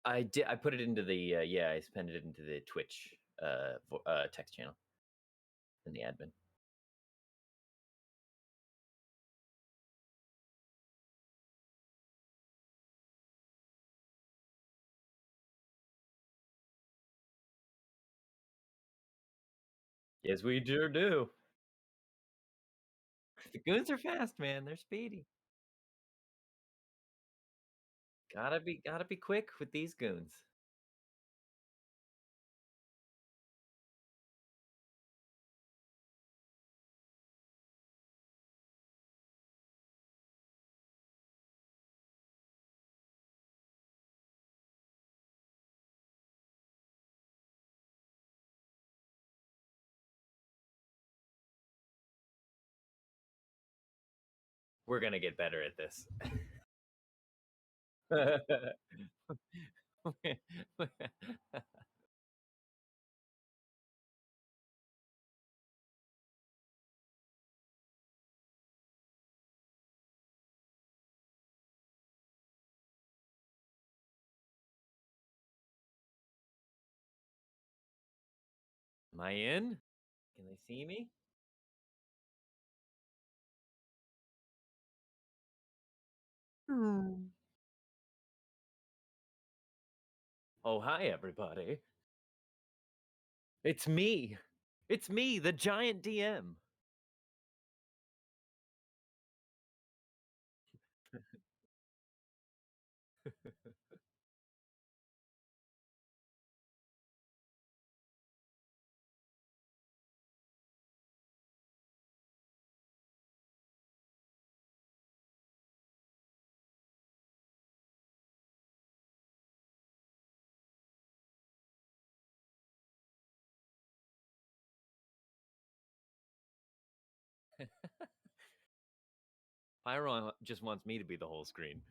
I did. I put it into the I sent it into the Twitch text channel in the admin. Yes, we sure do. The goons are fast, man. They're speedy. Gotta be quick with these goons. We're gonna get better at this. Am I in? Can they see me? Oh, hi, everybody. It's me. It's me, the giant DM. Pyron just wants me to be the whole screen.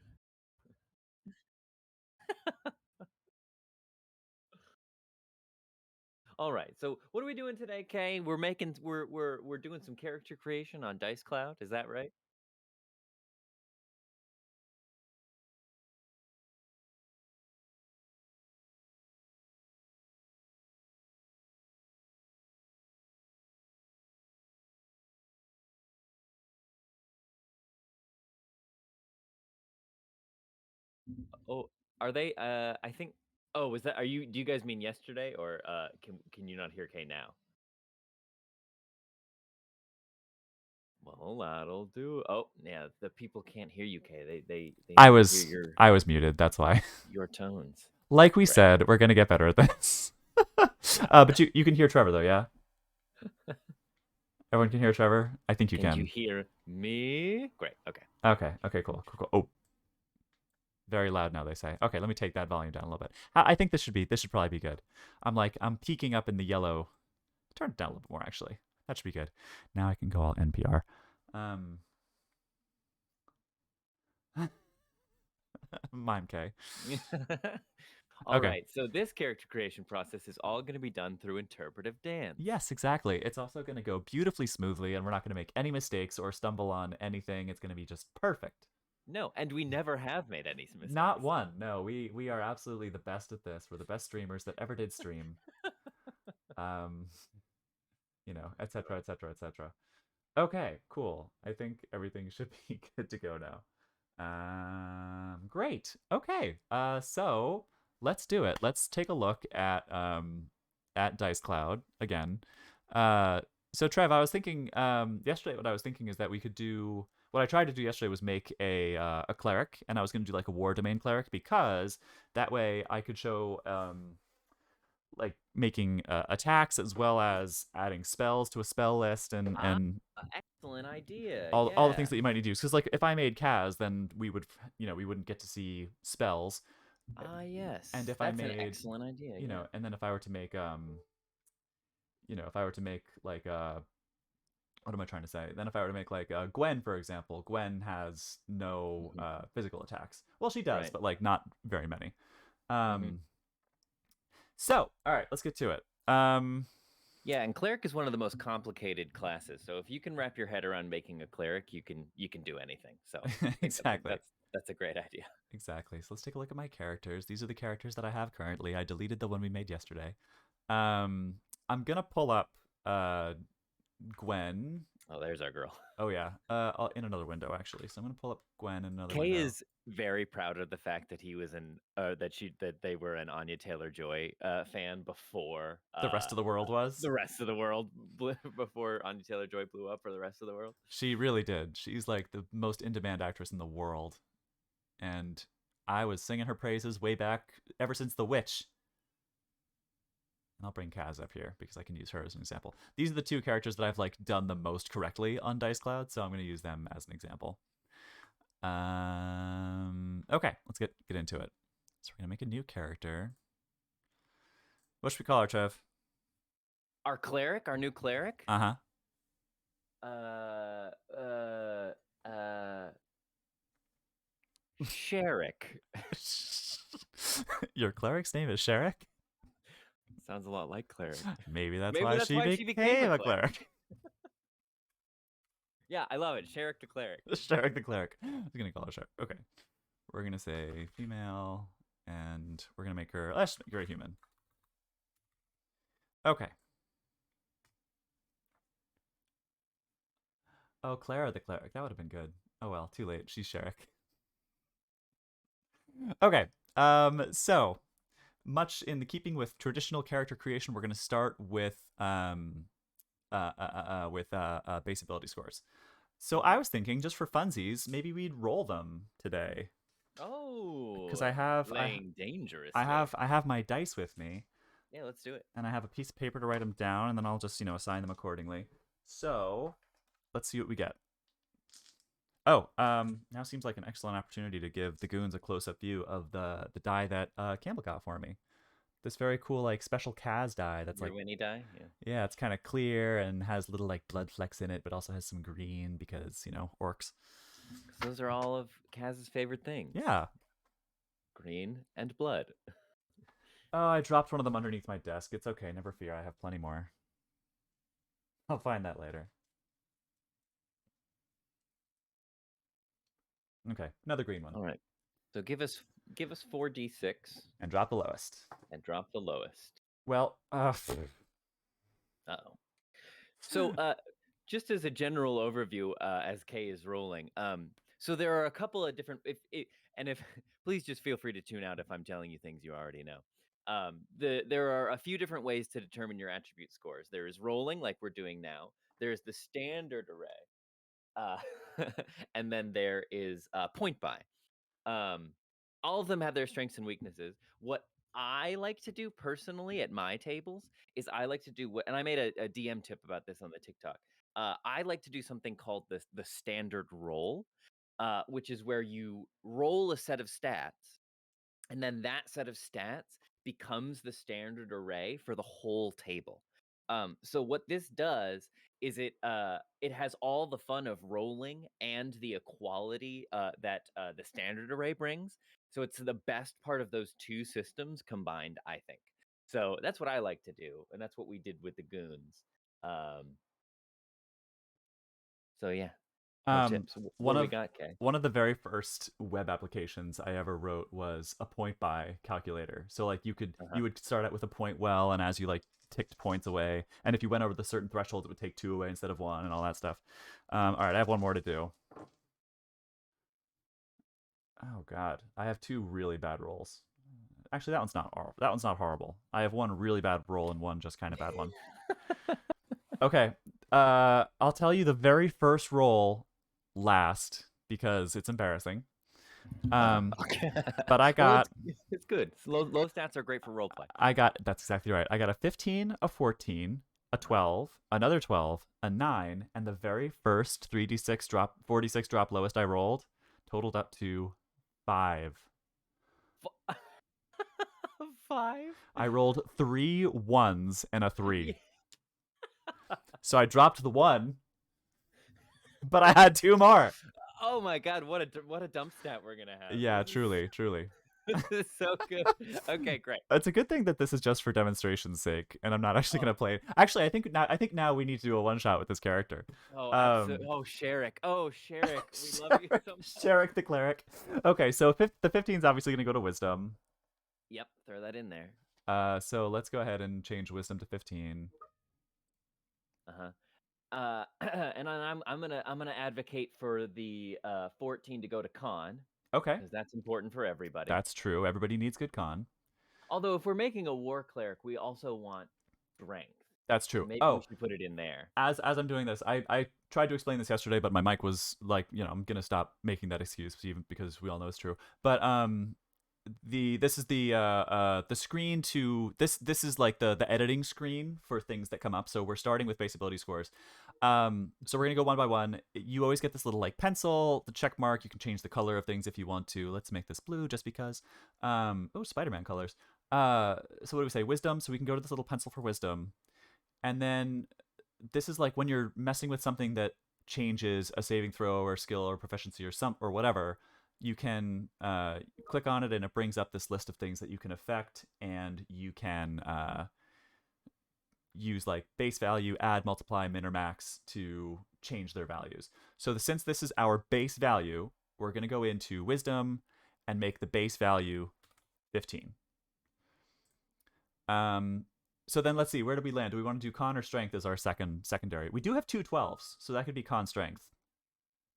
All right. So what are we doing today, Kay? We're doing some character creation on DiceCloud. Is that right? Oh, are they? I think. Oh, is that? Are you? Do you guys mean yesterday, or can you not hear Kay now? Well, that'll do. Oh, yeah. The people can't hear you, Kay. They I need to hear was your I was muted. That's why. your tones. Like we Right. said, we're gonna get better at this. But you can hear Trevor though, yeah. Everyone can hear Trevor. I think you Can you can. hear me? Great. Okay. Okay. Cool. Oh, very loud now. They say. Okay, let me take that volume down a little bit. I think this should probably be good. I'm peeking up in the yellow. Turn it down a little bit more actually. That should be good. Now I can go all NPR. Um, Mime K. All Okay. right. So this character creation process is all going to be done through interpretive dance. Yes, exactly. It's also going to go beautifully smoothly, and we're not going to make any mistakes or stumble on anything. It's going to be just perfect. No, and we never have made any Not mistakes. one. No, we are absolutely the best at this. We're the best streamers that ever did stream. Um, etc., etc., etc. Okay, cool. I think everything should be good to go now. Great. Okay. So let's do it. Let's take a look at DiceCloud again. Uh, so Trev, I was thinking yesterday. What I was thinking is that we could do. What I tried to do yesterday was make a cleric, and I was going to do like a war domain cleric because that way I could show like making attacks as well as adding spells to a spell list and Excellent idea. all the Yeah. things that you might need to use. Because like if I made Kaz, then we would we wouldn't get to see spells. Ah, And yes. if I That's an made excellent idea. Yeah. and then if I were to make if I were to make like what am I trying to say? Then if I were to make like Gwen, for example, Gwen has no Hmm. physical attacks. Well, she does, Right. but like not very many. Hmm. Um, so all right, let's get to it. Yeah, and cleric is one of the most complicated classes. So if you can wrap your head around making a cleric, you can do anything. So I think Exactly. that's a great idea. Exactly. So let's take a look at my characters. These are the characters that I have currently. I deleted the one we made yesterday. I'm gonna pull up Gwen. Oh, there's our girl. Oh yeah, in another window actually. So I'm gonna pull up Gwen in another Kay window. is very proud of the fact that he was that they were an Anya Taylor-Joy fan before The rest of the world was. the rest of the world before Anya Taylor-Joy blew up for the rest of the world. She really did. She's like the most in-demand actress in the world, and I was singing her praises way back ever since The Witch. And I'll bring Kaz up here because I can use her as an example. These are the two characters that I've like done the most correctly on DiceCloud, so I'm going to use them as an example. Okay, let's get into it. So we're gonna make a new character. What should we call her, Trev? Our cleric, our new cleric. Uh-huh. Sherrick. Your cleric's name is Sherrick? Sounds a lot like cleric. Maybe that's Maybe why that's she why she became became a a cleric. Yeah, I love it. Sherrick the cleric. Sherrick the cleric. I was gonna call her Sherrick. Okay. We're gonna say female, and we're gonna make her. Let's make her a human. Okay. Oh, Clara the cleric. That would have been good. Oh well, too late. She's Sherrick. Okay. So much in the keeping with traditional character creation, we're gonna start with base ability scores. So I was thinking, just for funsies, maybe we'd roll them today. Oh, Because I have playing dangerously. I have my dice with me. Yeah, let's do it. And I have a piece of paper to write them down, and then I'll just assign them accordingly. So let's see what we get. Oh, now seems like an excellent opportunity to give the goons a close-up view of the die that Campbell got for me. This very cool like special Kaz die that's Your like Winnie die. yeah, it's kind of clear and has little like blood flecks in it, but also has some green because orcs. Those are all of Kaz's favorite things. Yeah. Green and blood. Oh, I dropped one of them underneath my desk. It's okay, never fear. I have plenty more. I'll find that later. Okay, another green one. All right. So give us 4d6 and drop the lowest. And drop the lowest. Well, Uh-oh. So, just as a general overview, as Kay is rolling, so there are a couple of different. If please just feel free to tune out if I'm telling you things you already know. There are a few different ways to determine your attribute scores. There is rolling, like we're doing now. There's the standard array, and then there is point buy. All of them have their strengths and weaknesses. What I like to do personally at my tables is I like to do and I made a DM tip about this on the TikTok. I like to do something called the standard roll, which is where you roll a set of stats, and then that set of stats becomes the standard array for the whole table. So what this does is it has all the fun of rolling and the equality that the standard array brings. So it's the best part of those two systems combined, I think. So that's what I like to do, and that's what we did with the goons. So yeah. Tips. What do we got, Kay? One of the very first web applications I ever wrote was a point buy calculator. So like you would start out with a point well, and as you like ticked points away, and if you went over the certain threshold, it would take 2 away instead of 1, and all that stuff. All right, I have one more to do. Oh god, I have 2 really bad rolls. Actually, that one's not horrible. I have 1 really bad roll and 1 just kind of bad one. Okay, I'll tell you the very first roll last because it's embarrassing. Okay. But I got it's good. Low stats are great for roleplay. That's exactly right. I got a 15, a 14, a 12, another 12, a 9, and the very first 3d6 drop 46 drop lowest I rolled totaled up to 5. 5? I rolled 3 1s and a 3. So I dropped the 1, but I had 2 more. Oh my god, what a dump stat we're gonna have. Yeah, truly. This is so good. Okay, great. It's a good thing that this is just for demonstration's sake, and I'm not actually Oh, gonna play it. Actually, I think now we need to do a one shot with this character. oh, absolutely. Um, Oh, Sherrick. Oh, Sherrick. We love you so much. Sherrick the cleric. Okay, so the 15 is obviously gonna go to wisdom. Yep, throw that in there. So let's go ahead and change wisdom to 15. Uh-huh. And I'm gonna advocate for the 14 to go to con Okay, because that's important for everybody. that's true. Everybody needs good con. Although if we're making a war cleric, we also want strength, That's so true. maybe we Oh, should put it in there. as I'm doing this, I tried to explain this yesterday, but my mic was like, I'm gonna stop making that excuse, even because we all know it's true. But this is the screen to this is like the editing screen for things that come up. So we're starting with base ability scores. So we're gonna go one by one. You always get this little like pencil, the check mark. You can change the color of things if you want to. Let's make this blue just because. Oh, Spider-Man colors. So what do we say? Wisdom. So we can go to this little pencil for wisdom, and then this is like when you're messing with something that changes a saving throw or skill or proficiency or whatever. You can click on it and it brings up this list of things that you can affect, and you can use like base value, add, multiply, min or max to change their values. So since this is our base value, we're going to go into wisdom and make the base value 15. So then let's see, where do we land? Do we want to do con or strength as our secondary? We do have two 12s, so that could be con strength.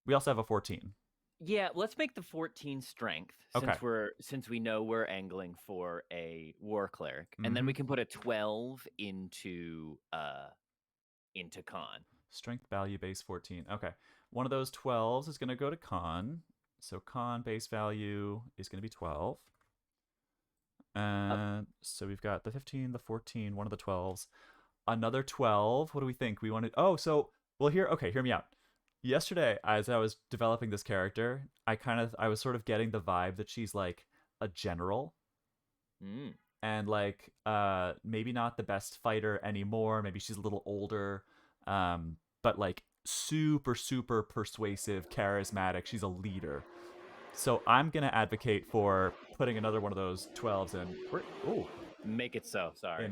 We also have a 14. Yeah, let's make the 14 strength Okay. since we know we're angling for a war cleric, and then we can put a 12 into con. Strength value base 14. Okay. One of those 12s is going to go to con. So con base value is going to be 12. And so we've got the 15, the 14, one of the 12s. Another 12. What do we think? We wanted. Oh, so well here. Okay, hear me out. Yesterday, as I was developing this character, I was sort of getting the vibe that she's like a general. And like maybe not the best fighter anymore. Maybe she's a little older. But like super persuasive, charismatic. She's a leader. So I'm gonna advocate for putting another one of those 12s in. Ooh, Make it so. Sorry.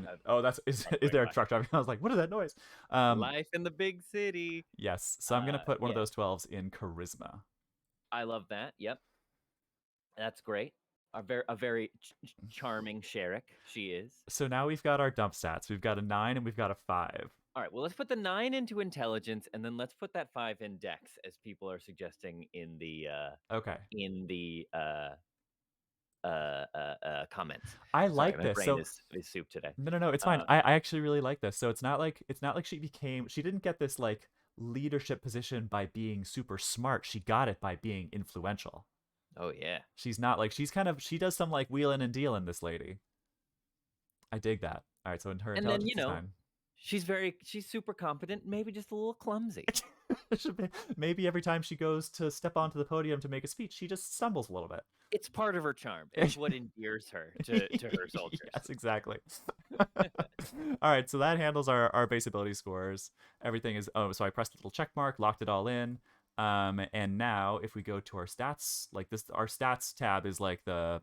Is there a truck driving? I was like, what is that noise? Life in the big city. Yes. So I'm gonna put one of those 12s in charisma. I love that. Yep, that's great. A very charming Sherrick. She is. So now we've got our dump stats. We've got a 9 and we've got a 5. All right. Well, let's put the 9 into intelligence, and then let's put that 5 in dex, as people are suggesting in the okay in the comments. I Sorry, like my this. brain So is soup today. no, it's fine. I actually really like this. So it's not like she didn't get this like leadership position by being super smart. She got it by being influential. Oh yeah. She's not like she does some like wheeling and dealing, this lady. I dig that. All right, so in her And then intelligence is 9. she's super competent, maybe just a little clumsy. Maybe every time she goes to step onto the podium to make a speech, she just stumbles a little bit. It's part of her charm. It's what endears her to her soldiers. Yes, exactly. All right, so that handles our base ability scores. Everything is so I pressed the little check mark, locked it all in. And now if we go to our stats, like this, our stats tab is like the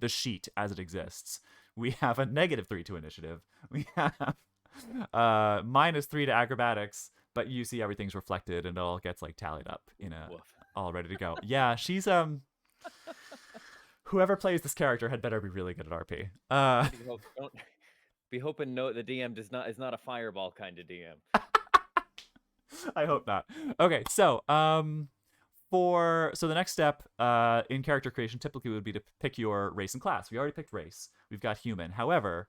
sheet as it exists. We have a -3 to initiative. We have -3 to acrobatics, but you see everything's reflected and it all gets like tallied up in a all ready to go. Yeah, she's whoever plays this character had better be really good at RP. Don't be hoping the DM is not a fireball kind of DM. I hope not. Okay, so so the next step in character creation typically would be to pick your race and class. We already picked race. We've got human. However,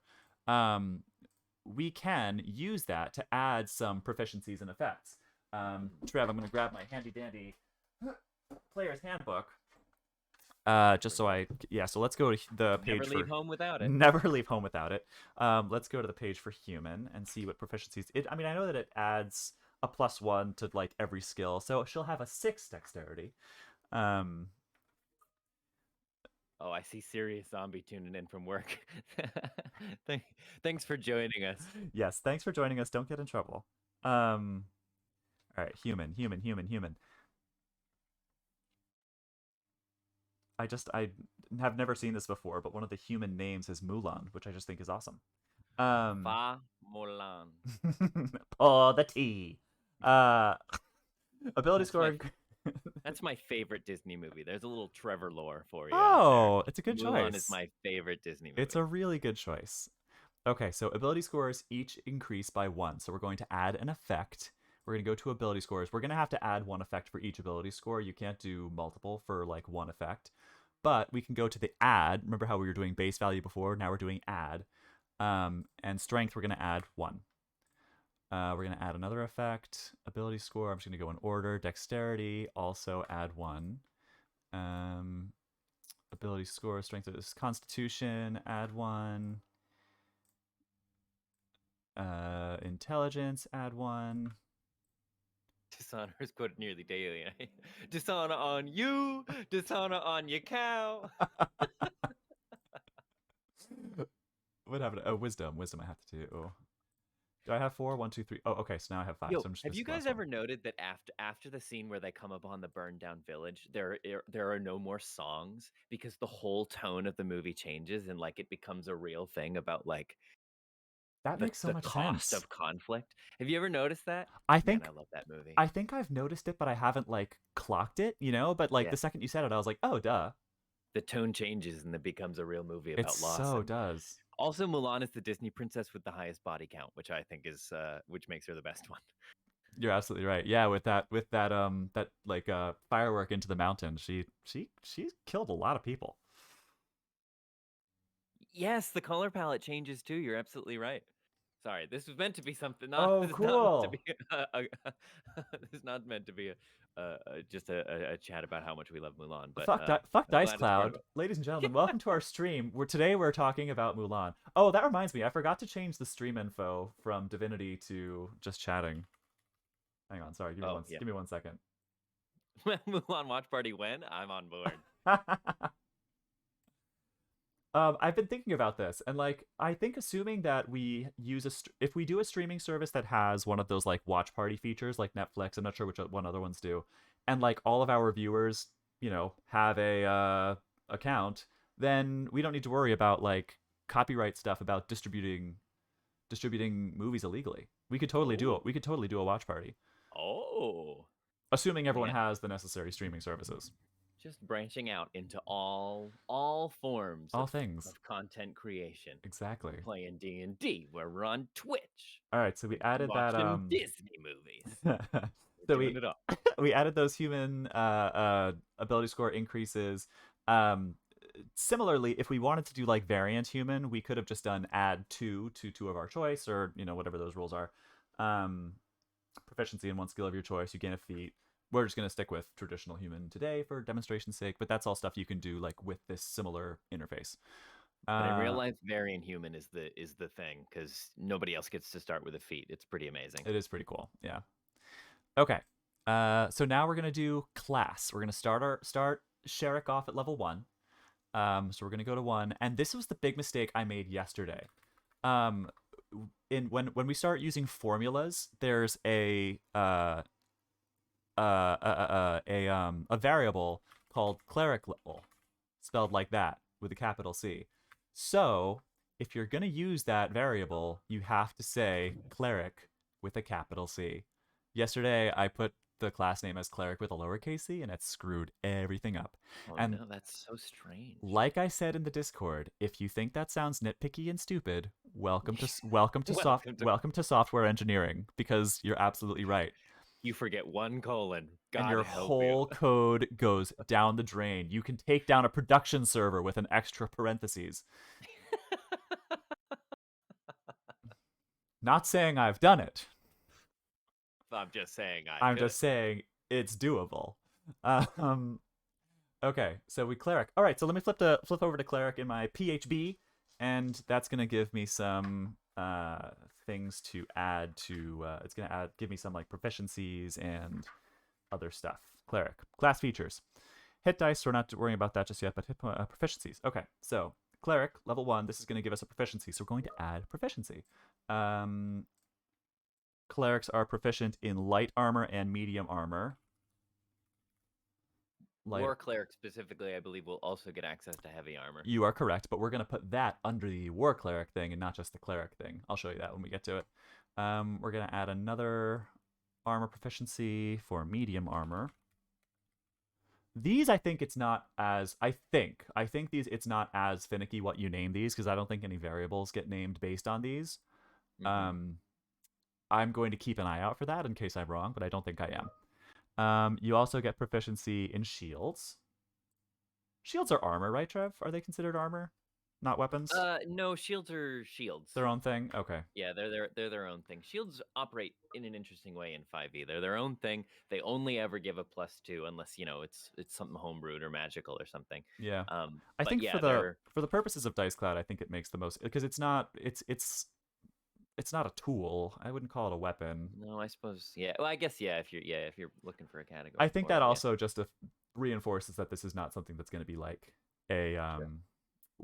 we can use that to add some proficiencies and effects. Trev, I'm going to grab my handy dandy player's handbook. Just so so let's go to the page. Never leave home without it. Never leave home without it. Let's go to the page for human and see what proficiencies. I know that it adds a +1 to like every skill, so she'll have a 6 dexterity. Oh, I see serious zombie tuning in from work. Thanks for joining us. Yes, thanks for joining us. Don't get in trouble. All right, human. have never seen this before, but one of the human names is Mulan, which I just think is awesome. Um, Fa Mulan. pour the tea. Uh, ability That's my score. That's my favorite Disney movie. There's a little Trevor lore for you out there. Oh, it's a good Mulan is choice. my favorite Disney movie. It's a really good choice. Okay, so ability scores each increase by 1. So we're going to add an effect. We're going to go to ability scores. We're going to have to add one effect for each ability score. You can't do multiple for like one effect. But we can go to the add. Remember how we were doing base value before? Now we're doing add. And strength, we're going to add 1. We're going to add another effect. Ability score, I'm just going to go in order. Dexterity, also add 1. Ability score, strength is constitution, add 1. Intelligence, add 1. Dishonor is quoted nearly daily. Dishonor on you, dishonor on your cow. What happened? Oh, wisdom. Wisdom I have to do. Do I have 4? 1, 2, 3. Oh, okay. So now I have 5. Yo, So I'm just have you missing the guys last ever one. noted that after the scene where they come upon the burned down village, there are no more songs because the whole tone of the movie changes and like it becomes a real thing about like That makes so the much cost sense. of conflict. Have you ever noticed that? I Man, think I love that movie. I think I've noticed it, but I haven't like clocked it, But like Yeah, the second you said it, I was like, oh, duh. the tone changes and it becomes a real movie It about loss. so And does. also, Mulan is the Disney princess with the highest body count, which I think is which makes her the best one. You're absolutely right. Yeah, with that like firework into the mountain, she killed a lot of people. Yes, the color palette changes too. You're absolutely right. Sorry, this was meant to be something. Not Oh, this is not meant to cool. be. This is not meant to be just a chat about how much we love Mulan. But Fuck I'm glad it's part DiceCloud. of it. Ladies and gentlemen, welcome to our stream. Today we're talking about Mulan. Oh, that reminds me, I forgot to change the stream info from Divinity to just chatting. Hang on, sorry, Oh yeah, give me 1 second. Mulan watch party when I'm on board. I've been thinking about this, and like, I think assuming that we use if we do a streaming service that has one of those like watch party features, like Netflix, I'm not sure which one other ones do, and like all of our viewers, have a account, then we don't need to worry about like copyright stuff about distributing movies illegally. We could totally do it. Oh, We could totally do a watch party, oh, assuming everyone man. has the necessary streaming services. Just branching out into all forms All things. of content creation. Exactly. We're playing D&D. We're on Twitch. All right, so we added that Watching Disney movies. We're so doing it all. we added those human ability score increases. Similarly, if we wanted to do like variant human, we could have just done add 2 to 2 of our choice, or whatever those rules are. Proficiency in 1 skill of your choice, you gain a feat. We're just going to stick with traditional human today for demonstration's sake, but that's all stuff you can do like with this similar interface. But in real life, variant human is the thing because nobody else gets to start with a feat. It's pretty amazing. It is pretty cool. Yeah. Okay. So now we're gonna do class. We're gonna start Sherrick off at level 1. So we're gonna go to 1, and this was the big mistake I made yesterday. When we start using formulas, there's a variable called cleric level, spelled like that with a capital C. So if you're gonna use that variable, you have to say cleric with a capital C. Yesterday, I put the class name as cleric with a lowercase c, and it screwed everything up. Oh And no, that's so strange. like I said in the Discord, if you think that sounds nitpicky and stupid, welcome to welcome to software engineering, because you're absolutely right. You forget 1 colon. And God your help you. whole code goes down the drain. You can take down a production server with an extra parentheses. Not saying I've done it. I'm just saying I'm just saying it's doable. Okay, so we cleric. All right, so let me flip over to cleric in my PHB, and that's gonna give me some things to add to. It's gonna give me some like proficiencies and other stuff. Cleric class features. Hit dice. We're not worrying about that just yet, but hit proficiencies. Okay, so cleric level 1. This is going to give us a proficiency, so we're going to add proficiency. Clerics are proficient in light armor and medium armor. light. War cleric specifically, I believe, will also get access to heavy armor. You are correct, but we're going to put that under the war cleric thing and not just the cleric thing. I'll show you that when we get to it. We're going to add another armor proficiency for medium armor. These, I think it's not as, I think these, it's not as finicky what you name these, because I don't think any variables get named based on these. I'm going to keep an eye out for that in case I'm wrong, but I don't think I am. You also get proficiency in shields. Shields are armor, right, Trev? Are they considered armor? Not weapons? No, shields are shields. Their own thing? Okay. Yeah, they're their own thing. Shields operate in an interesting way in 5e. They're their own thing. They only ever give a +2 unless, it's something homebrewed or magical or something. Yeah. I But think yeah, for the purposes of DiceCloud, I think it makes the most, because it's not a tool. I wouldn't call it a weapon. No, I suppose. Yeah. Well, I guess if you're looking for a category. I think for that it, also just reinforces that this is not something that's going to be like a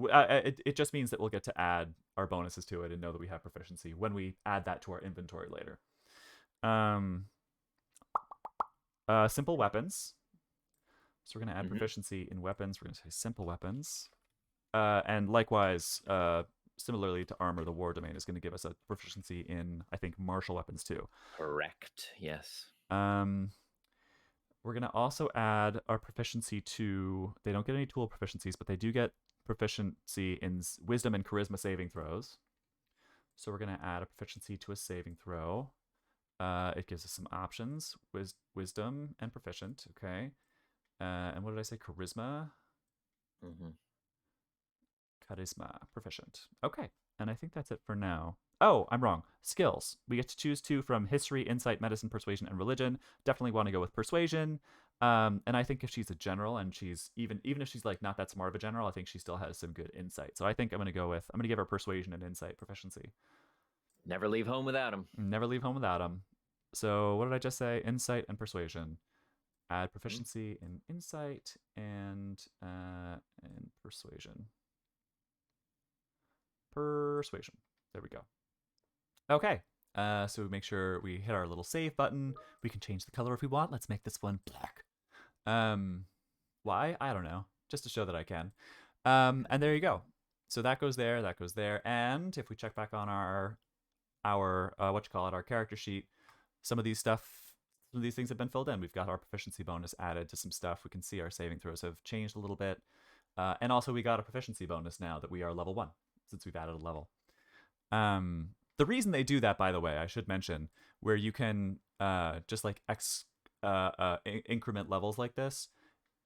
it just means that we'll get to add our bonuses to it and know that we have proficiency when we add that to our inventory later. Simple weapons. So we're going to add proficiency in weapons. We're going to say simple weapons. And likewise, similarly to armor, the war domain is going to give us a proficiency in, I think, martial weapons too. Correct. Yes. We're going to also add our proficiency to, they don't get any tool proficiencies, but they do get proficiency in wisdom and charisma saving throws. So we're going to add a proficiency to a saving throw. It gives us some options, wisdom and proficient. Okay. And what did I say? Charisma? Charisma, proficient. Okay. And I think that's it for now. Oh, I'm wrong. Skills. We get to choose 2 from history, insight, medicine, persuasion, and religion. Definitely want to go with persuasion. And I think if she's a general and she's even if she's like not that smart of a general, I think she still has some good insight. So I think I'm going to give her persuasion and insight proficiency. Never leave home without them. Never leave home without them. So what did I just say? Insight and persuasion. Add proficiency in insight and persuasion. Persuasion. There we go. Okay. So we make sure we hit our little save button. We can change the color if we want. Let's make this one black. Why? I don't know. Just to show that I can. And there you go. So that goes there, that goes there. And if we check back on our our character sheet, some of these things have been filled in. We've got our proficiency bonus added to some stuff. We can see our saving throws have changed a little bit. And also we got a proficiency bonus now that we are level 1, since we've added a level. The reason they do that, by the way, I should mention, where you can just like increment levels like this,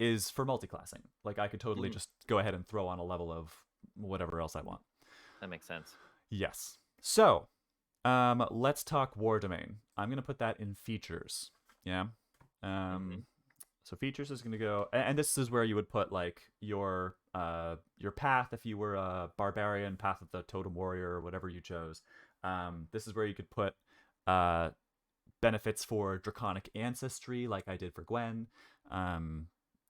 is for multiclassing. Like I could totally just go ahead and throw on a level of whatever else I want. That makes sense. Yes. So let's talk war domain. I'm going to put that in features. Yeah. So features is going to go, and this is where you would put like your path if you were a barbarian, path of the totem warrior, or whatever you chose. This is where you could put benefits for draconic ancestry, like I did for Gwen.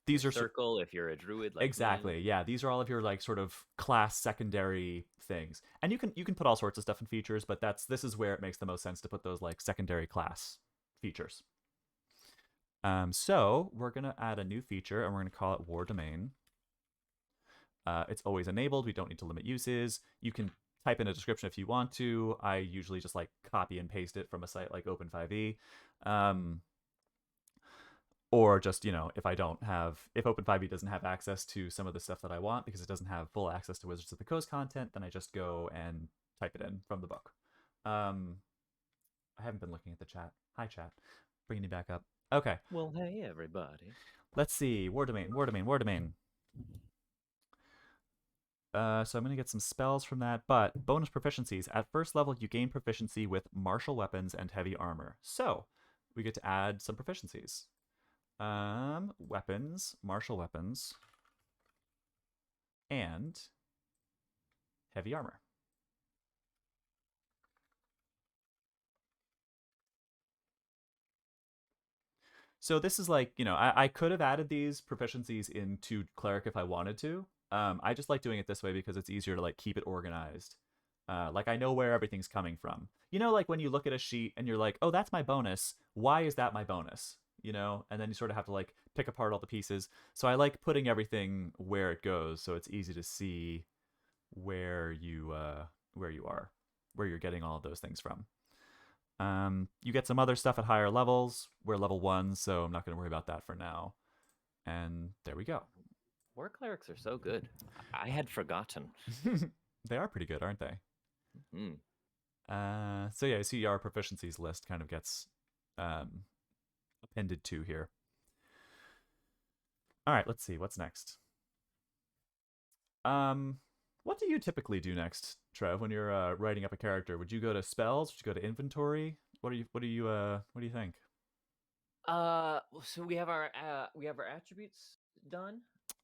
These are circle if you're a druid. Like exactly, yeah. These are all of your like sort of class secondary things, and you can put all sorts of stuff in features, but this is where it makes the most sense to put those like secondary class features. So we're gonna add a new feature, and we're gonna call it War Domain. It's always enabled. We don't need to limit uses. You can type in a description if you want to. I usually just like copy and paste it from a site like Open5e. Or just, if Open5e doesn't have access to some of the stuff that I want because it doesn't have full access to Wizards of the Coast content, then I just go and type it in from the book. I haven't been looking at the chat. Hi, chat. Bringing you back up. Okay. Well, hey, everybody. Let's see. War Domain. So I'm going to get some spells from that, but bonus proficiencies. At first level, you gain proficiency with martial weapons and heavy armor. So we get to add some proficiencies. Weapons, martial weapons, and heavy armor. So this is like, I could have added these proficiencies into Cleric if I wanted to. I just like doing it this way because it's easier to like keep it organized. Like I know where everything's coming from. Like when you look at a sheet and you're like, oh, that's my bonus. Why is that my bonus? and then you sort of have to like pick apart all the pieces. So I like putting everything where it goes, so it's easy to see where you are, where you're getting all of those things from. You get some other stuff at higher levels. We're level 1, so I'm not going to worry about that for now. And there we go. War clerics are so good. I had forgotten. They are pretty good, aren't they? Mm. So yeah, you see our proficiencies list kind of gets appended to here. All right, let's see what's next. What do you typically do next, Trev, when you're writing up a character? Would you go to spells? Would you go to inventory? What do you think? So we have our attributes done.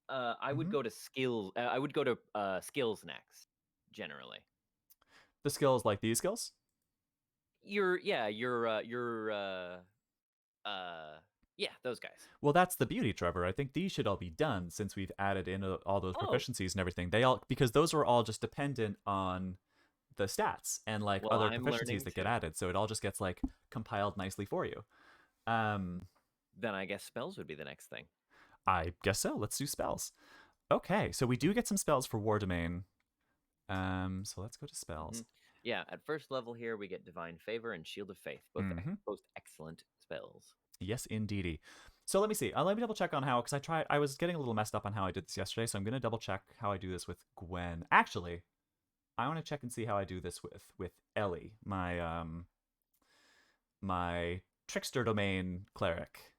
I would Mhm. go to skills. I would go to skills next, generally. The skills like these skills? Yeah, those guys. Well, that's the beauty, Trevor. I think these should all be done since we've added in all those Oh, proficiencies and everything. They all because those are all just dependent on the stats and like well, other I'm proficiencies learning that get too. added. So it all just gets like compiled nicely for you. Um, Then I guess spells would be the next thing. I guess so. Let's do spells. Okay, so we do get some spells for War Domain. So let's go to Hmm. spells. Yeah, at first level here we get Divine Favor and Shield of Faith, Mm-hmm. both excellent spells. Yes, indeedy. So let me see. Let me double check on how, because I was getting a little messed up on how I did this yesterday. So I'm gonna double check how I do this with Gwen. Actually, I want to check and see how I do this with Ellie, my trickster domain cleric,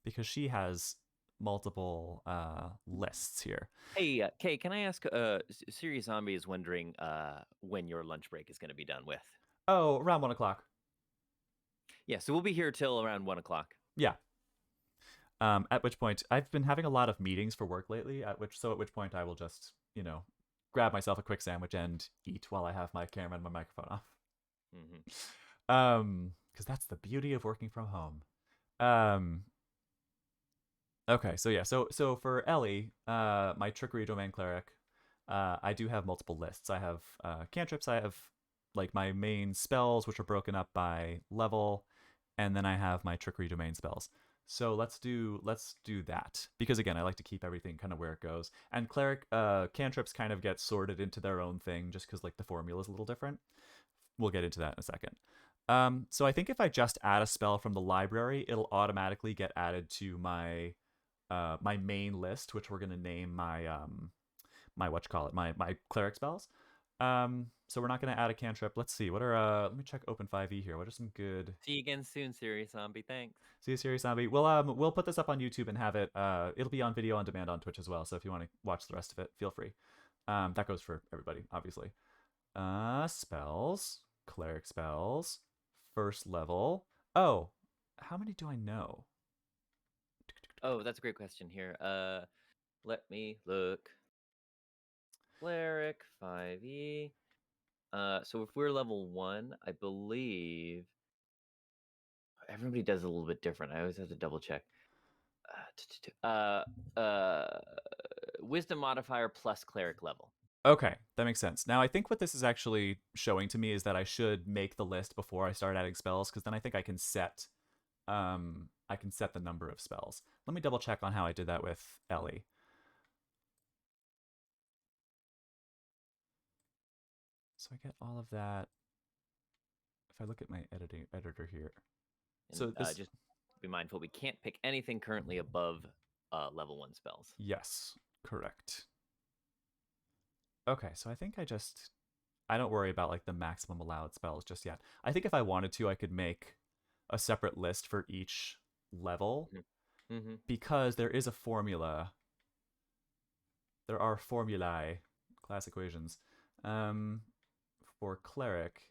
because she has multiple lists here. Hey, Kay, can I ask? Serious Zombie is wondering when your lunch break is going to be done with. Oh, around 1 o'clock. Yeah, so we'll be here till around 1 o'clock. Yeah. At which point I've been having a lot of meetings for work lately. At which point I will just grab myself a quick sandwich and eat while I have my camera and my microphone off. Mm-hmm. Because that's the beauty of working from home. Um, okay, so yeah, so for Ellie, my trickery domain cleric, I do have multiple lists. I have cantrips. I have like my main spells, which are broken up by level, and then I have my trickery domain spells. So let's do that because again, I like to keep everything kind of where it goes. And cleric cantrips kind of get sorted into their own thing just because like the formula is a little different. We'll get into that in a second. So I think if I just add a spell from the library, it'll automatically get added to my main list, which we're gonna name my my cleric spells. So we're not gonna add a cantrip. Let's see. What are let me check Open 5e here. What are some good? See you again soon, Serious Zombie. Thanks. See you, serious zombie. We'll put this up on YouTube and have it. It'll be on video on demand on Twitch as well. So if you want to watch the rest of it, feel free. That goes for everybody, obviously. Spells, cleric spells, first level. Oh, how many do I know? Oh, that's a great question here. Let me look. Cleric 5e. So if we're level 1, I believe everybody does a little bit different. I always have to double check. Wisdom modifier plus cleric level. Okay, that makes sense. Now, I think what this is actually showing to me is that I should make the list before I start adding spells, because then I think I can set the number of spells. Let me double check on how I did that with Ellie. So I get all of that. If I look at my editor here, And so this just be mindful, we can't pick anything currently above level 1 spells. yes, correct. Okay, so I think I don't worry about like the maximum allowed spells just yet. I think if I wanted to, I could make a separate list for each level Mm-hmm. because there is a formula. There are formulae, class equations, for cleric,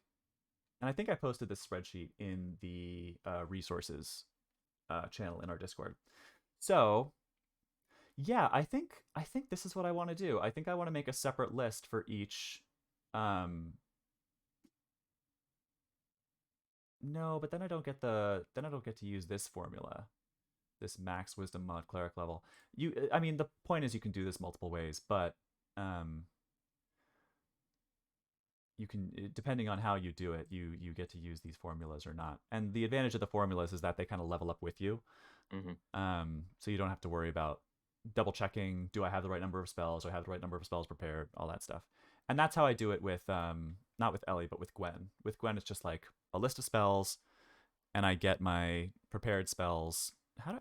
and I think I posted this spreadsheet in the resources channel in our Discord. So yeah, I think this is what I want to do. I think I want to make a separate list for each. No, but then I don't get to use this formula, this max wisdom mod cleric level. I mean, the point is you can do this multiple ways, but you can, depending on how you do it, you get to use these formulas or not. And the advantage of the formulas is that they kind of level up with you. So you don't have to worry about double checking, do I have the right number of spells, do I have the right number of spells prepared, all that stuff. And that's how I do it with not with Ellie, but with Gwen. With Gwen, it's just like a list of spells, and I get my prepared spells.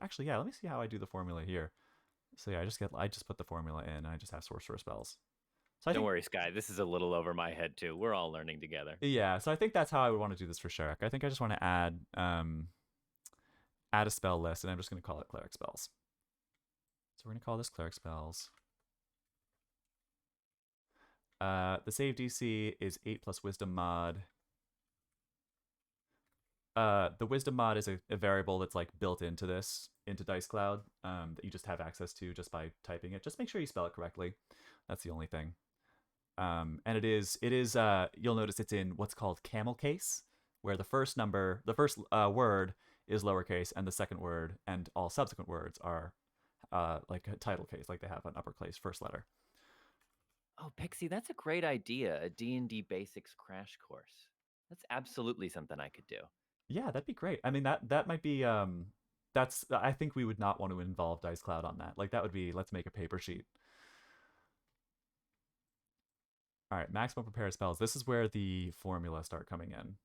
Actually, yeah, let me see how I do the formula here. So yeah, I just put the formula in, and I just have sorcerer spells. So I Don't think, worry, Sky. This is a little over my head too. We're all learning together. yeah, so I think that's how I would want to do this for Sherrick. I think I just want to add a spell list, and I'm just going to call it Cleric Spells. So we're going to call this Cleric Spells. The save DC is 8 plus Wisdom mod. The Wisdom mod is a variable that's like built into DiceCloud, that you just have access to just by typing it. Just make sure you spell it correctly. That's the only thing. And it is you'll notice it's in what's called camel case, where the first word is lowercase, and the second word and all subsequent words are like a title case, like they have an uppercase first letter. Oh, Pixie, that's a great idea. A D&D basics crash course. That's absolutely something I could do. Yeah, that'd be great. I mean, that might be that's I think we would not want to involve DiceCloud on that. Like that would be, let's make a paper sheet. All right, maximum prepared spells. This is where the formula start coming in.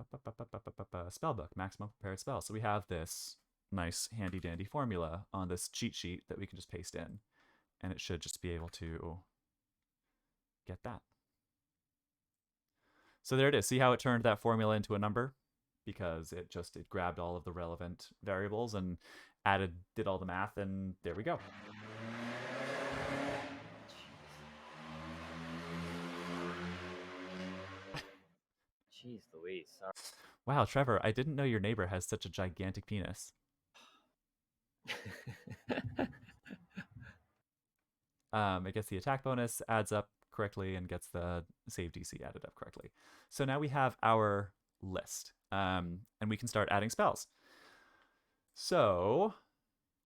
Spellbook, maximum prepared spells. So we have this nice handy dandy formula on this cheat sheet that we can just paste in, and it should just be able to get that. So there it is. See how it turned that formula into a number? Because it grabbed all of the relevant variables and did all the math, and there we go. Jeez Louise. Sorry. Wow, Trevor, I didn't know your neighbor has such a gigantic penis. It gets the attack bonus, adds up correctly, and gets the save DC added up correctly. So now we have our list, and we can start adding spells. So,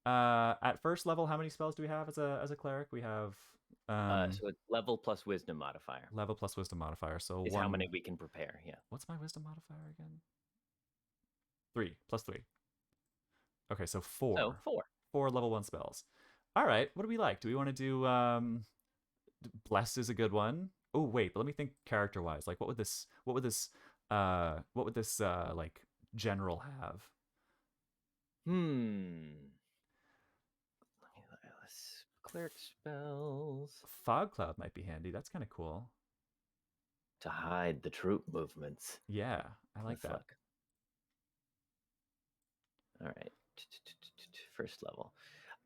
at first level, how many spells do we have as a cleric? We have so it's level plus wisdom modifier. Level plus wisdom modifier. So is how many we can prepare. Yeah. What's my wisdom modifier again? 3 plus 3. Okay, so 4. So 4. 4 level 1 spells. All right, what do we like? Do we want to do Bless is a good one. Oh wait, but let me think character wise. Like what would this like general have? Cleric spells. Fog cloud might be handy. That's kind of cool. To hide the troop movements. Yeah, I like that. All right, first level.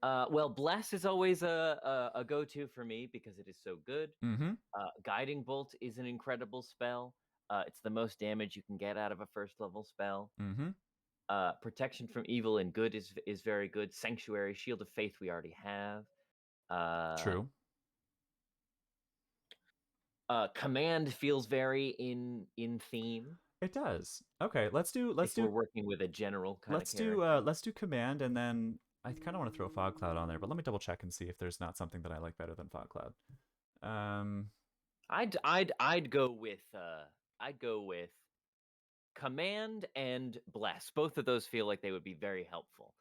Well, Bless is always a go-to for me because it is so good. Guiding Bolt is an incredible spell. It's the most damage you can get out of a first level spell. Protection from evil and good is very good. Sanctuary, Shield of Faith we already have. True. Command feels very in theme. It does. Okay, let's do. We're working with a general kind of character. Let's do command, and then I kind of want to throw Fog Cloud on there, but let me double check and see if there's not something that I like better than Fog Cloud. I'd go with command and bless. Both of those feel like they would be very helpful.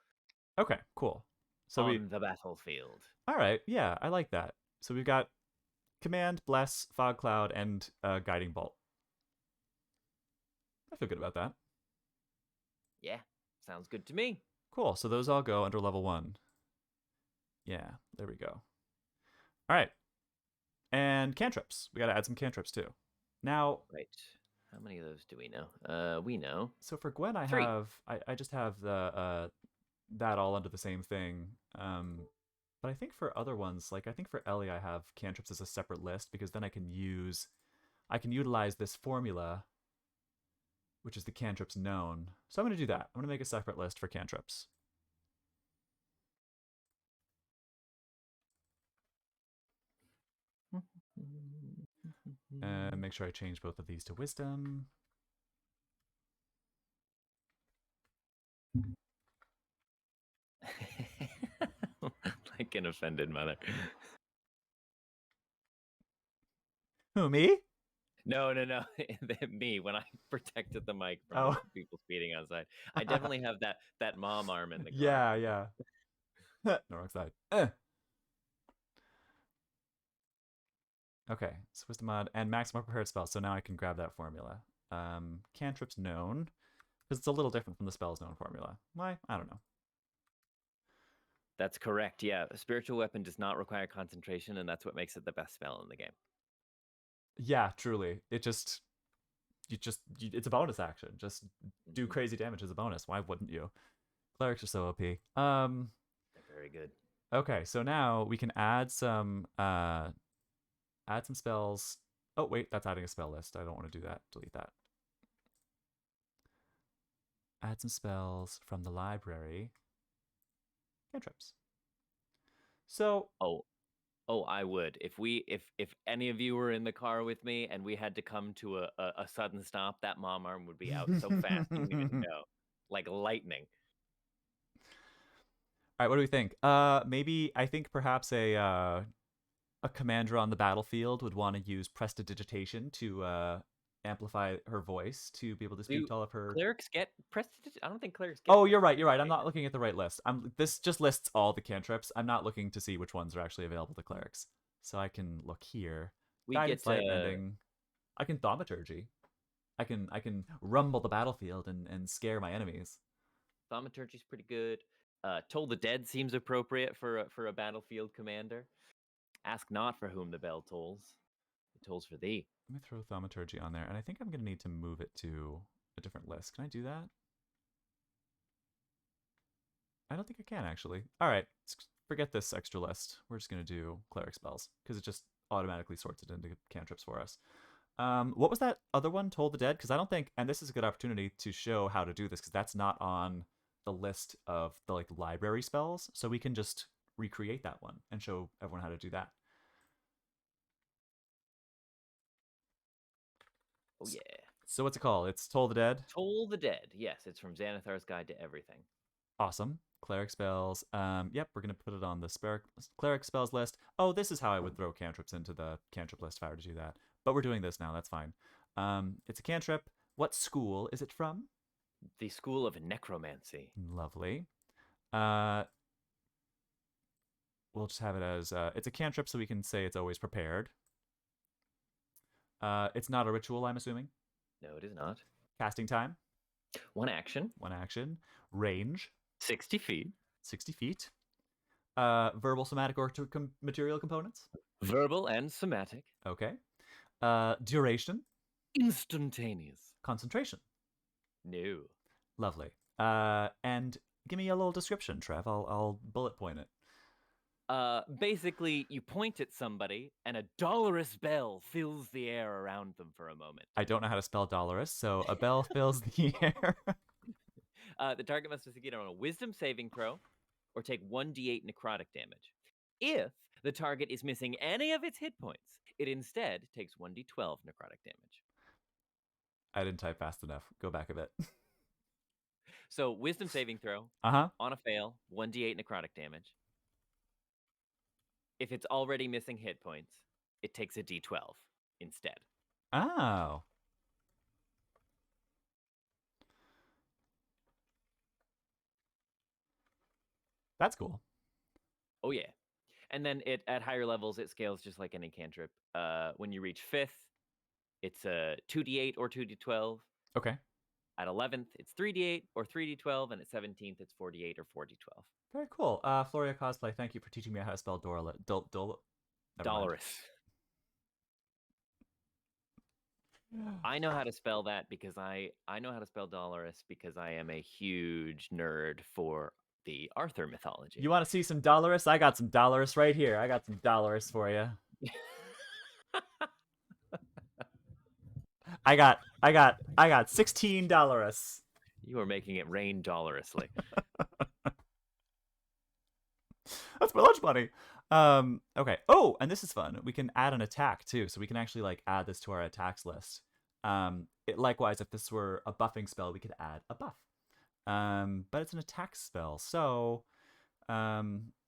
Okay, cool. So on the battlefield. All right, yeah, I like that. So we've got command, bless, Fog Cloud, and guiding bolt. I feel good about that. Yeah, sounds good to me. Cool. So those all go under level 1. Yeah, there we go. All right. And cantrips. We got to add some cantrips too. Now, right. How many of those do we know? We know. So for Gwen, I just have the that all under the same thing. But I think for other ones, like I think for Ellie, I have cantrips as a separate list because then I can utilize this formula, which is the cantrips known. So I'm going to do that. I'm going to make a separate list for cantrips. And make sure I change both of these to wisdom. Like an offended mother. Who, me? No. Me, when I protected the mic from Oh. the people speeding outside. I definitely have that mom arm in the car. Yeah. No, wrong side. Okay, so wisdom mod and maximum prepared spell. So now I can grab that formula. Cantrips known, because it's a little different from the spells known formula. Why? I don't know. That's correct. Yeah, a spiritual weapon does not require concentration, and that's what makes it the best spell in the game. Yeah, truly. It's a bonus action. Just do crazy damage as a bonus. Why wouldn't you? Clerics are so OP. Very good. Okay, so now we can add some spells. Oh wait, that's adding a spell list. I don't want to do that. Delete that. Add some spells from the library. Cantrips. So I would. If any of you were in the car with me and we had to come to a sudden stop, that mom arm would be out so fast you wouldn't even know. Like lightning. All right, what do we think? Maybe I think perhaps a commander on the battlefield would want to use prestidigitation to amplify her voice to be able to speak to all of her. Clerics get prestidigitation? I don't think clerics get. Oh, you're right. I'm not looking at the right list. This just lists all the cantrips. I'm not looking to see which ones are actually available to clerics. So I can look here. We Guidance, get light bending. I can thaumaturgy. I can rumble the battlefield and scare my enemies. Thaumaturgy's pretty good. Toll the Dead seems appropriate for a battlefield commander. Ask not for whom the bell tolls. It tolls for thee. Let me throw thaumaturgy on there, and I think I'm going to need to move it to a different list. Can I do that? I don't think I can, actually. All right, forget this extra list. We're just going to do Cleric Spells, because it just automatically sorts it into cantrips for us. What was that other one, Toll the Dead? Because I don't think, and this is a good opportunity to show how to do this, because that's not on the list of the library spells, so we can just recreate that one and show everyone how to do that. Oh yeah. So what's it called? It's Toll the Dead? Toll the Dead. Yes, it's from Xanathar's Guide to Everything. Awesome. Cleric Spells. Yep, we're going to put it on the Cleric Spells list. Oh, this is how I would throw cantrips into the cantrip list if I were to do that. But we're doing this now, that's fine. It's a cantrip. What school is it from? The School of Necromancy. Lovely. We'll just have it as, it's a cantrip, so we can say it's always prepared. It's not a ritual, I'm assuming? No, it is not. Casting time? One action. Range? 60 feet. 60 feet. Verbal, somatic, or material components? Verbal and somatic. Okay. Duration? Instantaneous. Concentration? No. Lovely. And give me a little description, Trev. I'll bullet point it. Basically, you point at somebody, and a dolorous bell fills the air around them for a moment. I don't know how to spell dolorous, so a bell fills the air. The target must succeed on a wisdom saving throw or take 1d8 necrotic damage. If the target is missing any of its hit points, it instead takes 1d12 necrotic damage. I didn't type fast enough. Go back a bit. So, wisdom saving throw. On a fail, 1d8 necrotic damage. If it's already missing hit points, it takes a d12 instead. Oh. That's cool. Oh, yeah. And then at higher levels, it scales just like any cantrip. When you reach 5th, it's a 2d8 or 2d12. Okay. At 11th, it's 3d8 or 3d12. And at 17th, it's 4d8 or 4d12. Very cool. Floria Cosplay, thank you for teaching me how to spell Dolorous. I know how to spell that because I know how to spell dolorous because I am a huge nerd for the Arthur mythology. You want to see some dolorous? I got some dolorous right here. I got some dolorous for you. I got 16 dolorous. You are making it rain dolorously. That's my lunch money. Okay. Oh, and this is fun. We can add an attack too, so we can actually add this to our attacks list. Likewise, if this were a buffing spell, we could add a buff. But it's an attack spell, so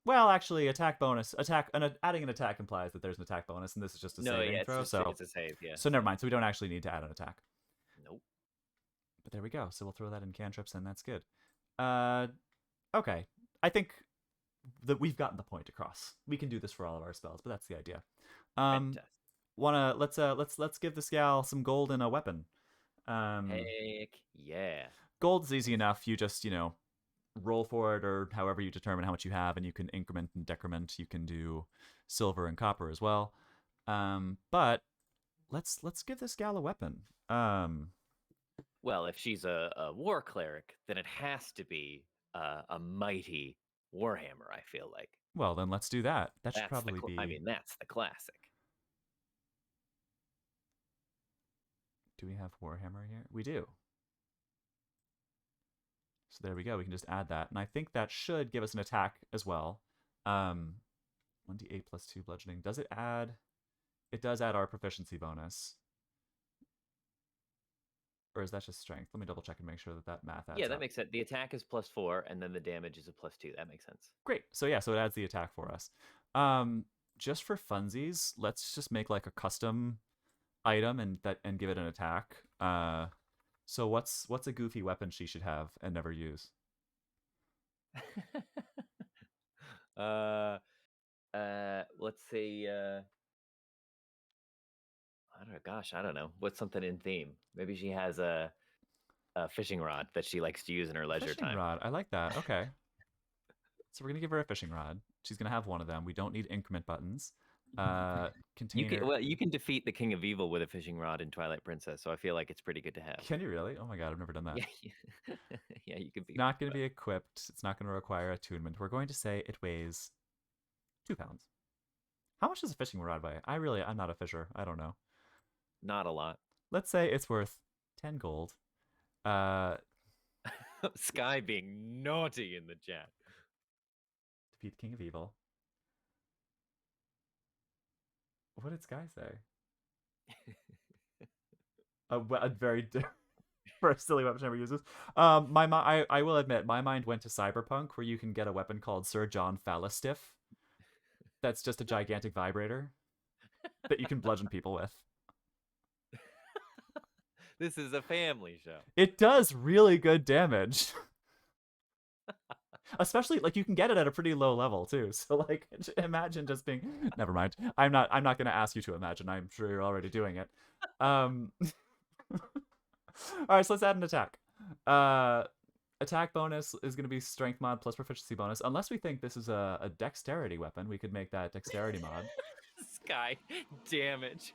Well, actually, adding an attack implies that there's an attack bonus, and this is just a No, saving yeah, throw. it's a save. Yeah. So never mind. So we don't actually need to add an attack. Nope. But there we go. So we'll throw that in cantrips, and that's good. Okay. I think that we've gotten the point across. We can do this for all of our spells, but that's the idea. Fantastic. Let's give this gal some gold and a weapon. Heck yeah. Gold's easy enough. You just roll for it, or however you determine how much you have, and you can increment and decrement. You can do silver and copper as well. But let's give this gal a weapon. Well, if she's a war cleric, then it has to be a mighty warhammer. I feel like. Well, then let's do that. That should That's probably be. I mean, that's the classic. Do we have warhammer here? We do. So there we go. We can just add that. And I think that should give us an attack as well. 1d8 plus 2 bludgeoning. Does it add? It does add our proficiency bonus. Or is that just strength? Let me double check and make sure that math adds Yeah, that up. makes sense. The attack is +4, and then the damage is a +2. That makes sense. Great. So yeah, so it adds the attack for us. Just for funsies, let's just make like a custom item and give it an attack. So what's a goofy weapon she should have and never use? Let's say I don't know. What's something in theme? Maybe she has a fishing rod that she likes to use in her leisure Fishing time. rod. I like that. Okay. So we're gonna give her a fishing rod. She's gonna have one of them. We don't need increment buttons. Container. You can defeat the King of Evil with a fishing rod in Twilight Princess, so I feel like it's pretty good to have. Can you really? Oh my god, I've never done that. Yeah, yeah, you can be. Not going to be equipped. It's not going to require attunement. We're going to say it weighs 2 pounds. How much does a fishing rod weigh? I'm not a fisher. I don't know. Not a lot. Let's say it's worth 10 gold. Sky being naughty in the chat. Defeat the King of Evil. What did Sky say? a very for a silly weapon she never uses. I will admit, my mind went to Cyberpunk, where you can get a weapon called Sir John Fallistiff. That's just a gigantic vibrator that you can bludgeon people with. This is a family show. It does really good damage. Especially, like, you can get it at a pretty low level too. So, like, imagine just being. Never mind. I'm not going to ask you to imagine. I'm sure you're already doing it. All right, so let's add an attack. Attack bonus is going to be strength mod plus proficiency bonus. Unless we think this is a dexterity weapon, we could make that dexterity mod. Sky damage.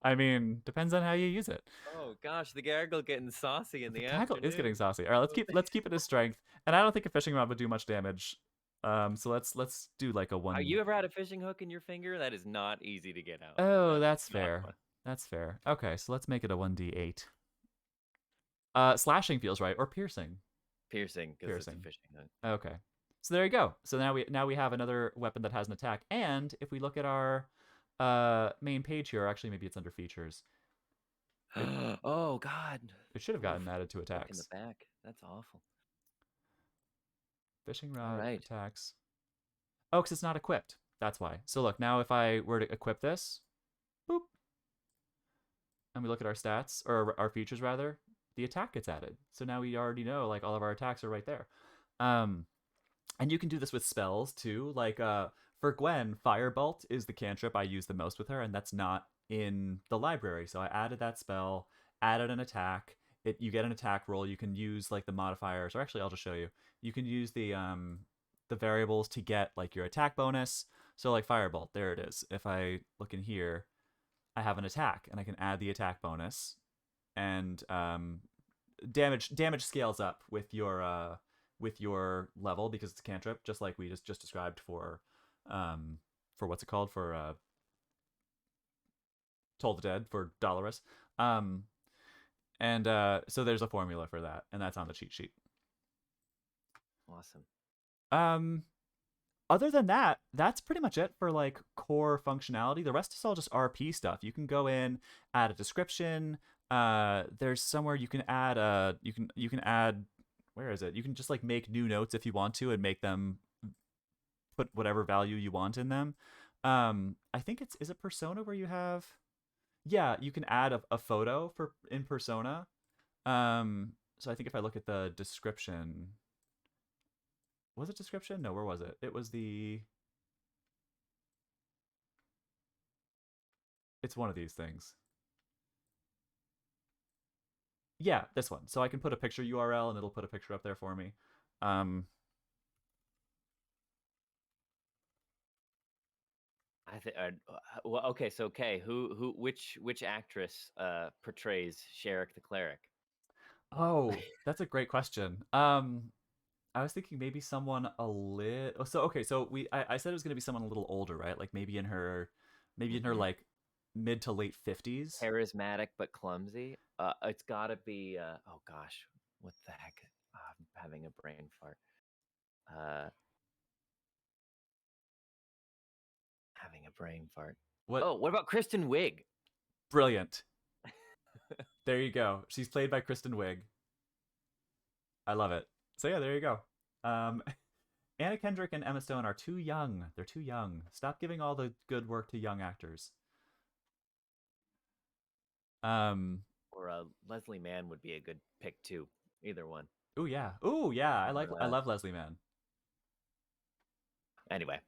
I mean, depends on how you use it. Oh gosh, the gargle getting saucy in the afternoon. Gargle is getting saucy. All right, let's keep it as strength. And I don't think a fishing rod would do much damage. So let's do like a one. You ever had a fishing hook in your finger? That is not easy to get out. Oh, that's fair. That's fair. Okay, so let's make it a 1d8. Slashing feels right, or piercing. Piercing, because it's a fishing hook. Okay, so there you go. So now we have another weapon that has an attack. And if we look at our main page here, actually maybe it's under features. Oh God! It should have gotten added to attacks. In the back. That's awful. Fishing rod attacks. Oh, because it's not equipped. That's why. So look, now if I were to equip this, boop, and we look at our stats, or our features rather, the attack gets added. So now we already know, like, all of our attacks are right there. And you can do this with spells too. Like for Gwen, Firebolt is the cantrip I use the most with her, and that's not in the library. So I added that spell, added an attack. You get an attack roll. You can use like the modifiers, or actually I'll just show you. You can use the variables to get like your attack bonus. So like Firebolt, there it is. If I look in here, I have an attack, and I can add the attack bonus, and damage scales up with your level because it's a cantrip, just like we just described for what's it called, for Toll the Dead, for Dolorous. And so there's a formula for that, and that's on the cheat sheet. Awesome. Other than that, that's pretty much it for like core functionality. The rest is all just RP stuff. You can go in, add a description. There's somewhere you can add where is it? You can just like make new notes if you want to and make them put whatever value you want in them. I think it's is it Persona where you have yeah, you can add a photo for in Persona. So I think if I look at the description, was it description? No, where was it? It was the it's one of these things. Yeah, this one. So I can put a picture URL and it'll put a picture up there for me. Um, I think. Well, okay. So, okay, which actress portrays Sherrick the cleric? oh, that's a great question. I was thinking maybe someone a little. So okay, so I said it was gonna be someone a little older, right? Like maybe in her Hmm. like mid to late 50s. Charismatic but clumsy. It's got to be. Oh gosh, what the heck? I'm having a brain fart. Uh, having a brain fart. What Oh, what about Kristen Wiig? brilliant. There you go. She's played by Kristen Wiig. I love it. So yeah, there you go. Um, Anna Kendrick and Emma Stone are too young. They're too young. Stop giving all the good work to young actors. Um, Or Leslie Mann would be a good pick too. Either one. ooh yeah. Ooh yeah. I Uh, love Leslie Mann. anyway,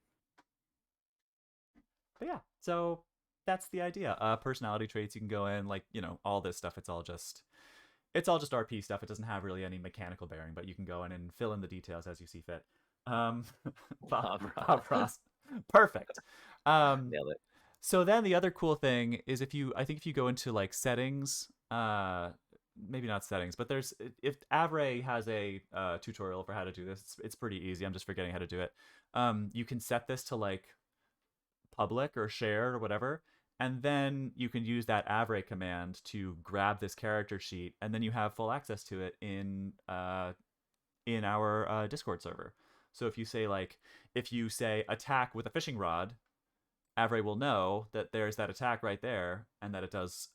But yeah, so that's the idea. Personality traits you can go in, like, you know, all this stuff. It's all just RP stuff. It doesn't have really any mechanical bearing, but you can go in and fill in the details as you see fit. Um, Bob, Bob Bob Ross. Ross, perfect. Um, Nailed it. so then the other cool thing is I think if you go into like settings, maybe not settings, but there's if Avray has a tutorial for how to do this, it's pretty easy. I'm just forgetting how to do it. You can set this to like public or share or whatever. And then you can use that Avray command to grab this character sheet, and then you have full access to it in our Discord server. So if you say attack with a fishing rod, Avray will know that there's that attack right there, and that it does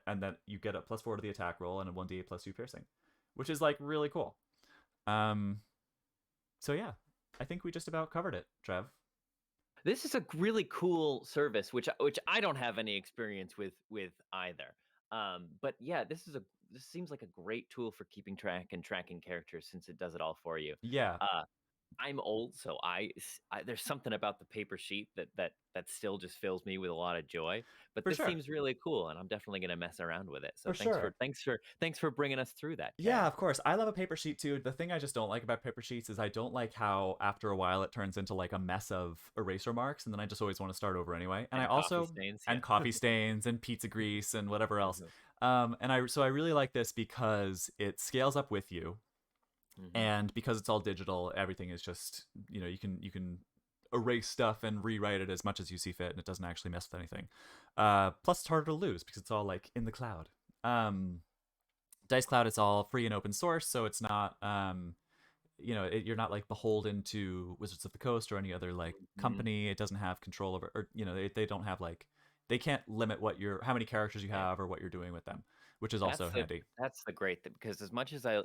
and that you get a +4 to the attack roll and a 1d8 +2 piercing, which is like really cool. Um, so yeah, I think we just about covered it, Trev. This is a really cool service, which I don't have any experience with either. But yeah, this seems like a great tool for keeping track and tracking characters since it does it all for you. Yeah, Uh, I'm old, so there's something about the paper sheet that still just fills me with a lot of joy. But for this sure, seems really cool, and I'm definitely gonna mess around with it. So for sure. thanks for bringing us through that, Kay. Yeah, of course. I love a paper sheet too. The thing I just don't like about paper sheets is I don't like how after a while it turns into like a mess of eraser marks, and then I just always want to start over anyway. And I And coffee also stains, and yeah. coffee stains and pizza grease and whatever else. Mhm. And I really like this because it scales up with you, Mhm. and because it's all digital, everything is just you can erase stuff and rewrite it as much as you see fit, and it doesn't actually mess with anything. Plus, it's harder to lose because it's all like in the cloud. Um, DiceCloud is all free and open source, so it's not you're not like beholden to Wizards of the Coast or any other like Mhm. company. It doesn't have control over, or they don't have like they can't limit how many characters you Yeah. have or what you're doing with them, which is also handy. That's the great thing because as much as I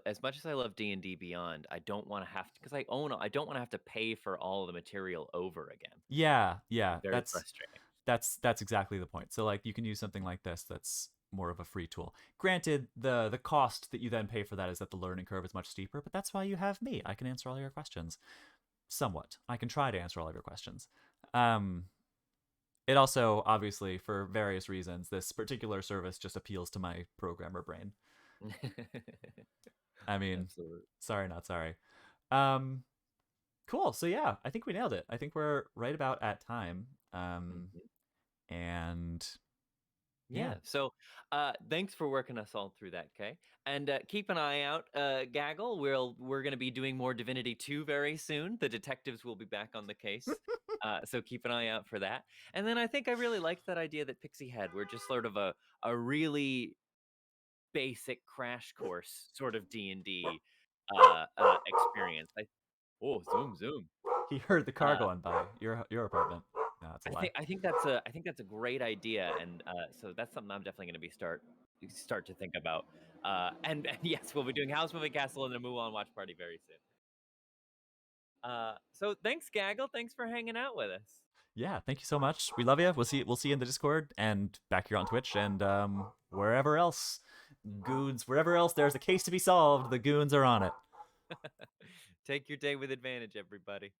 love D&D Beyond, I don't want to have to because I don't want to have to pay for all the material over again. Yeah, yeah, Very frustrating. that's exactly the point. So like you can use something like this that's more of a free tool. Granted, the cost that you then pay for that is that the learning curve is much steeper, but that's why you have me. I can answer all your questions. Somewhat. I can try to answer all of your questions. Um, it also, obviously, for various reasons, this particular service just appeals to my programmer brain. I mean, Absolutely. sorry, not sorry. Um, cool. So yeah, I think we nailed it. I think we're right about at time. Mhm. And Yeah. yeah, So, thanks for working us all through that, Kay. And keep an eye out, Gaggle. We're going to be doing more Divinity 2 very soon. The detectives will be back on the case. So keep an eye out for that. And then I think I really liked that idea that Pixie had. We're just sort of a really basic crash course sort of D&D experience. Oh, zoom zoom. he heard the car Uh, going by your apartment. No, it's a lie. I think that's a great idea, and so that's something I'm definitely going to be start to think about. And yes, we'll be doing House Moving Castle and a Mulan watch party very soon. So thanks, Gaggle. Thanks for hanging out with us. Yeah, thank you so much. We love you. We'll see you in the Discord and back here on Twitch and wherever else. Goons, wherever else there's a case to be solved, the goons are on it. Take your day with advantage, everybody.